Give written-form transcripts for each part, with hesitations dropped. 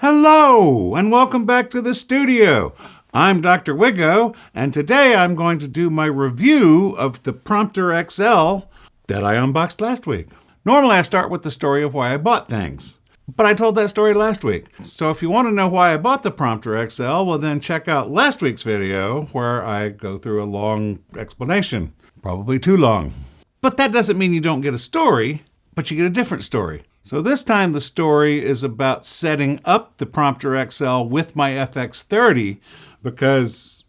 Hello, and welcome back to the studio. I'm Dr. Wiggo, and today I'm going to do my review of the Prompter XL that I unboxed last week. Normally I start with the story of why I bought things, but I told that story last week. So if you want to know why I bought the Prompter XL, well then check out last week's video where I go through a long explanation. Probably too long. But that doesn't mean you don't get a story, but you get a different story. So this time the story is about setting up the Prompter XL with my FX30 because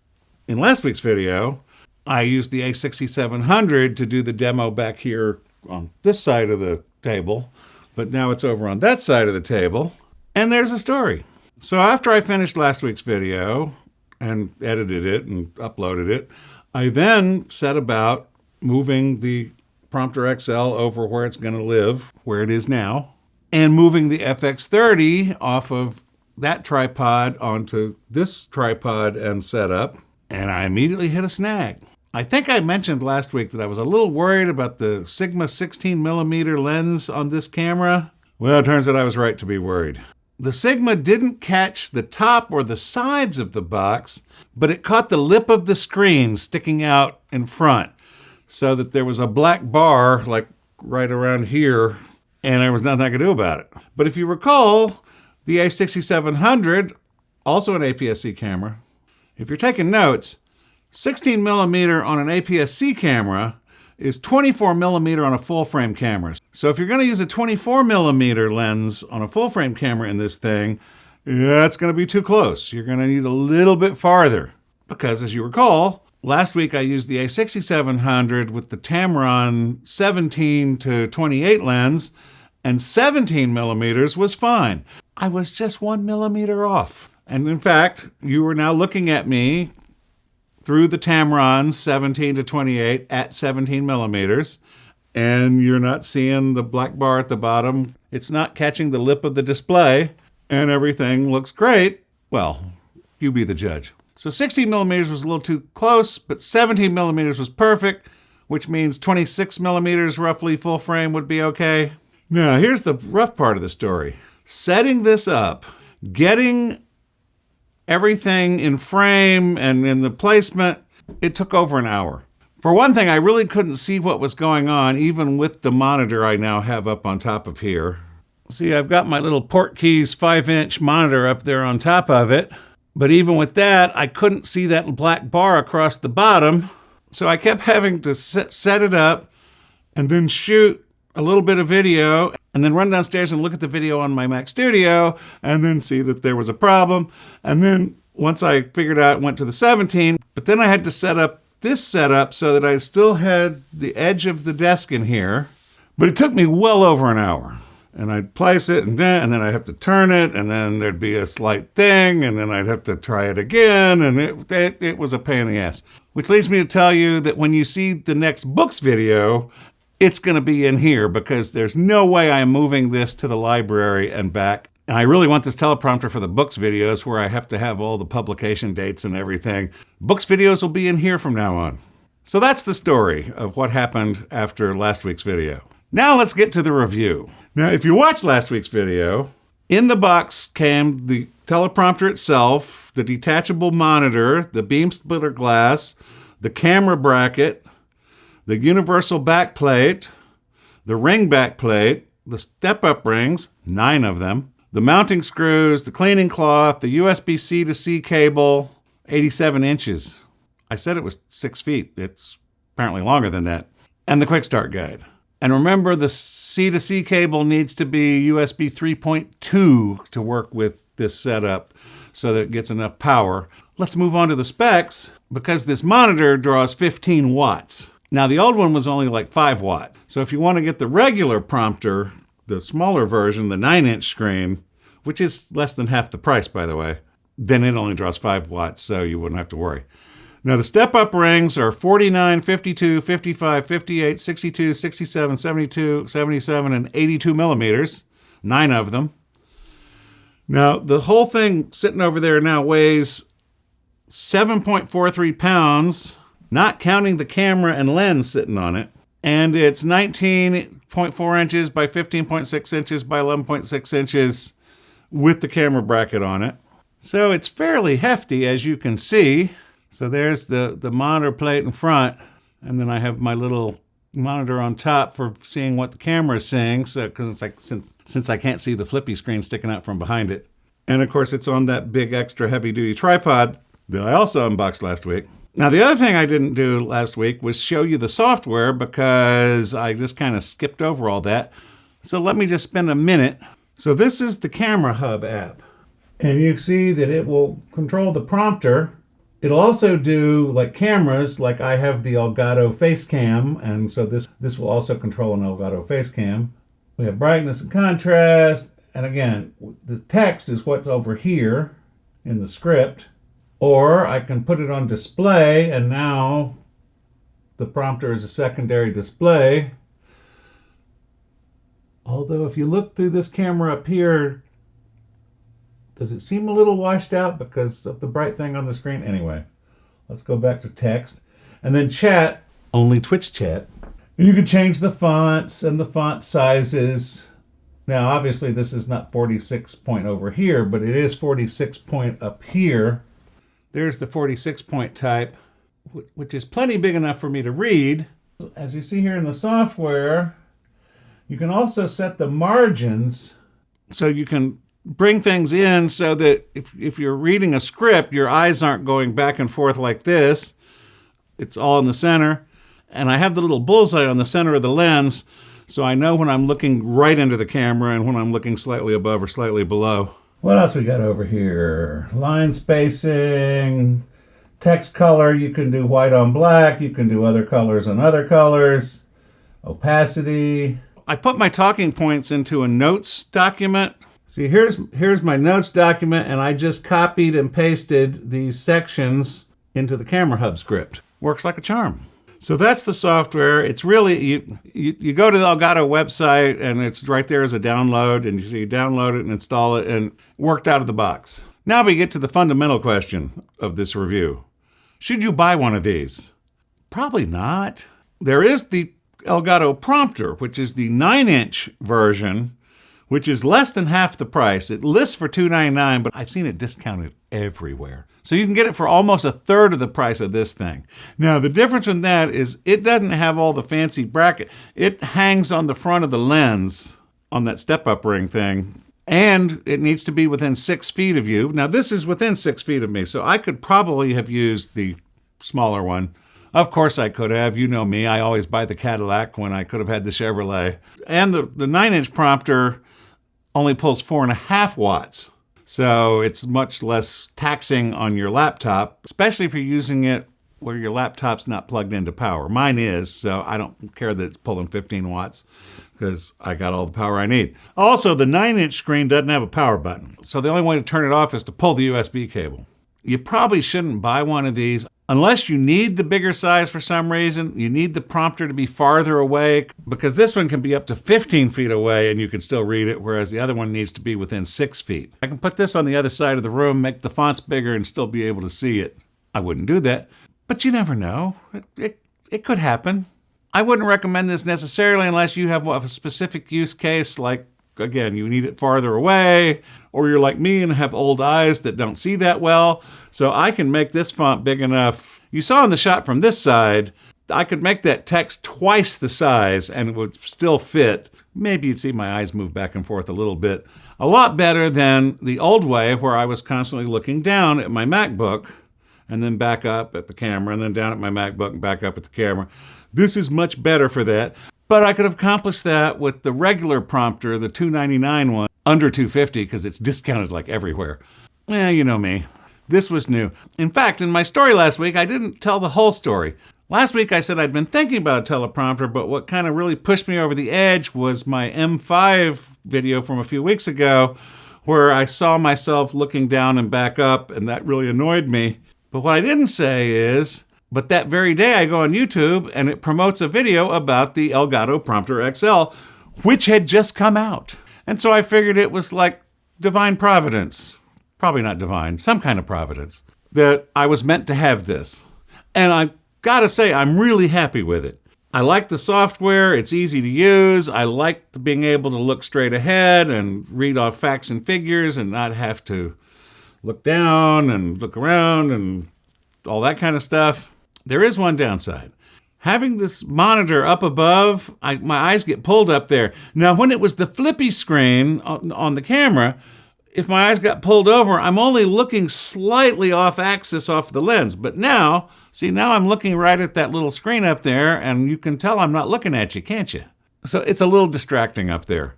in last week's video, I used the A6700 to do the demo back here on this side of the table, but now it's over on that side of the table, and there's a story. So after I finished last week's video and edited it and uploaded it, I then set about moving the Prompter XL over where it's going to live, where it is now, and moving the FX30 off of that tripod onto this tripod and setup, and I immediately hit a snag. I think I mentioned last week that I was a little worried about the Sigma 16mm lens on this camera. Well, it turns out I was right to be worried. The Sigma didn't catch the top or the sides of the box, but it caught the lip of the screen sticking out in front, so that there was a black bar like right around here, and there was nothing I could do about it. But if you recall, the A6700, also an APS-C camera, if you're taking notes, 16mm on an APS-C camera is 24mm on a full-frame camera. So if you're going to use a 24mm lens on a full-frame camera in this thing, that's going to be too close. You're going to need a little bit farther. Because as you recall, last week I used the A6700 with the Tamron 17 to 28 lens, and 17mm was fine. I was just 1mm off. And in fact, you are now looking at me through the Tamron 17 to 28 at 17mm, and you're not seeing the black bar at the bottom. It's not catching the lip of the display, and everything looks great. Well, you be the judge. So 16mm was a little too close, but 17mm was perfect, which means 26mm roughly full frame would be okay. Now, here's the rough part of the story. Setting this up, getting everything in frame and in the placement, it took over an hour. For one thing, I really couldn't see what was going on, even with the monitor I now have up on top of here. See, I've got my little Portkeys 5-inch monitor up there on top of it. But even with that, I couldn't see that black bar across the bottom. So I kept having to set it up and then shoot a little bit of video and then run downstairs and look at the video on my Mac Studio and then see that there was a problem. And then once I figured out, went to the 17, but then I had to set up this setup so that I still had the edge of the desk in here. But it took me well over an hour. And I'd place it and then I'd have to turn it, and then there'd be a slight thing, and then I'd have to try it again, and it was a pain in the ass. Which leads me to tell you that when you see the next books video, it's going to be in here because there's no way I'm moving this to the library and back. And I really want this teleprompter for the books videos where I have to have all the publication dates and everything. Books videos will be in here from now on. So that's the story of what happened after last week's video. Now let's get to the review. Now, if you watched last week's video, in the box came the teleprompter itself, the detachable monitor, the beam splitter glass, the camera bracket, the universal back plate, the ring back plate, the step-up rings, 9 of them, the mounting screws, the cleaning cloth, the USB-C to C cable, 87 inches. I said it was 6 feet. It's apparently longer than that. And the quick start guide. And remember, the C to C cable needs to be USB 3.2 to work with this setup so that it gets enough power. Let's move on to the specs because this monitor draws 15 watts. Now, the old one was only like 5 watts. So if you want to get the regular prompter, the smaller version, the 9-inch screen, which is less than half the price, by the way, then it only draws 5 watts, so you wouldn't have to worry. Now, the step-up rings are 49, 52, 55, 58, 62, 67, 72, 77, and 82 millimeters, 9 of them. Now, the whole thing sitting over there now weighs 7.43 pounds, not counting the camera and lens sitting on it. And it's 19.4 inches by 15.6 inches by 11.6 inches with the camera bracket on it. So it's fairly hefty, as you can see. So there's the monitor plate in front, and then I have my little monitor on top for seeing what the camera is seeing. So because it's like since I can't see the flippy screen sticking out from behind it, and of course it's on that big extra heavy duty tripod that I also unboxed last week. Now the other thing I didn't do last week was show you the software because I just kind of skipped over all that. So let me just spend a minute. So this is the Camera Hub app, and you see that it will control the prompter. It'll also do like cameras, like I have the Elgato face cam, and so this will also control an Elgato face cam. We have brightness and contrast, and again, the text is what's over here in the script. Or I can put it on display, and now the prompter is a secondary display. Although if you look through this camera up here, does it seem a little washed out because of the bright thing on the screen? Anyway, let's go back to text. And then chat, only Twitch chat. And you can change the fonts and the font sizes. Now, obviously, this is not 46 point over here, but it is 46 point up here. There's the 46 point type, which is plenty big enough for me to read. As you see here in the software, you can also set the margins so you can bring things in so that if you're reading a script, your eyes aren't going back and forth like this. It's all in the center. And I have the little bullseye on the center of the lens, so I know when I'm looking right into the camera and when I'm looking slightly above or slightly below. What else we got over here? Line spacing, text color. You can do white on black. You can do other colors on other colors. Opacity. I put my talking points into a notes document. See, here's my notes document, and I just copied and pasted these sections into the Camera Hub script. Works like a charm. So that's the software. It's really, you go to the Elgato website, and it's right there as a download, and you download it and install it, and worked out of the box. Now we get to the fundamental question of this review. Should you buy one of these? Probably not. There is the Elgato Prompter, which is the 9-inch version, which is less than half the price. It lists for $299, but I've seen it discounted everywhere. So you can get it for almost a third of the price of this thing. Now, the difference in that is it doesn't have all the fancy bracket. It hangs on the front of the lens on that step-up ring thing, and it needs to be within 6 feet of you. Now, this is within 6 feet of me, so I could probably have used the smaller one. Of course I could have. You know me. I always buy the Cadillac when I could have had the Chevrolet. And the 9-inch prompter only pulls 4.5 watts. So it's much less taxing on your laptop, especially if you're using it where your laptop's not plugged into power. Mine is, so I don't care that it's pulling 15 watts because I got all the power I need. Also, the 9-inch screen doesn't have a power button. So the only way to turn it off is to pull the USB cable. You probably shouldn't buy one of these unless you need the bigger size for some reason. You need the prompter to be farther away because this one can be up to 15 feet away and you can still read it, whereas the other one needs to be within 6 feet. I can put this on the other side of the room, make the fonts bigger, and still be able to see it. I wouldn't do that, but you never know. It could happen. I wouldn't recommend this necessarily unless you have a specific use case, like, again, you need it farther away, or you're like me and have old eyes that don't see that well. So I can make this font big enough. You saw in the shot from this side, I could make that text twice the size and it would still fit. Maybe you'd see my eyes move back and forth a little bit. A lot better than the old way where I was constantly looking down at my MacBook and then back up at the camera and then down at my MacBook and back up at the camera. This is much better for that. But I could have accomplished that with the regular prompter, the $299 one, under $250 because it's discounted like everywhere. You know me. This was new. In fact, in my story last week, I didn't tell the whole story. Last week I said I'd been thinking about a teleprompter, but what kind of really pushed me over the edge was my M5 video from a few weeks ago where I saw myself looking down and back up, and that really annoyed me. But what I didn't say is, but that very day I go on YouTube and it promotes a video about the Elgato Prompter XL, which had just come out. And so I figured it was like divine providence. Probably not divine, some kind of providence, that I was meant to have this. And I gotta say, I'm really happy with it. I like the software. It's easy to use. I like being able to look straight ahead and read off facts and figures and not have to look down and look around and all that kind of stuff. There is one downside. Having this monitor up above, my eyes get pulled up there. Now, when it was the flippy screen on the camera, if my eyes got pulled over, I'm only looking slightly off axis off the lens. But now, see, now I'm looking right at that little screen up there, and you can tell I'm not looking at you, can't you? So it's a little distracting up there.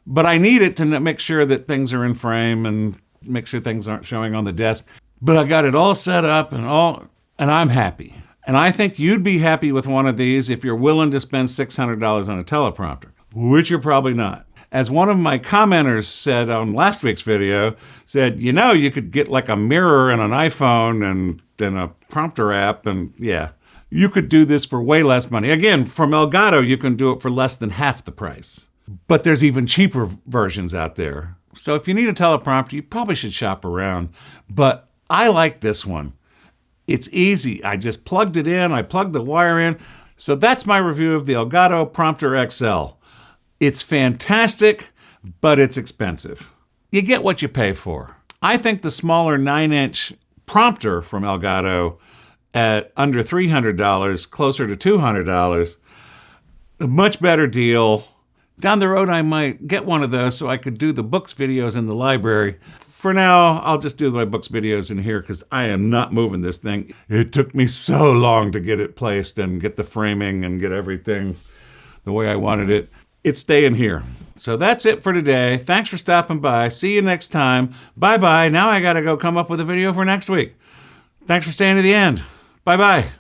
But I need it to make sure that things are in frame and make sure things aren't showing on the desk. But I got it all set up and I'm happy. And I think you'd be happy with one of these if you're willing to spend $600 on a teleprompter, which you're probably not. As one of my commenters said on last week's video, said, you could get like a mirror and an iPhone and a prompter app, and yeah, you could do this for way less money. Again, from Elgato, you can do it for less than half the price. But there's even cheaper versions out there. So if you need a teleprompter, you probably should shop around. But I like this one. It's easy. I just plugged it in. I plugged the wire in. So that's my review of the Elgato Prompter XL. It's fantastic, but it's expensive. You get what you pay for. I think the smaller 9-inch prompter from Elgato at under $300, closer to $200, a much better deal. Down the road, I might get one of those so I could do the books videos in the library. For now, I'll just do my books videos in here because I am not moving this thing. It took me so long to get it placed and get the framing and get everything the way I wanted it. It's staying here. So that's it for today. Thanks for stopping by. See you next time. Bye-bye. Now I got to go come up with a video for next week. Thanks for staying to the end. Bye-bye.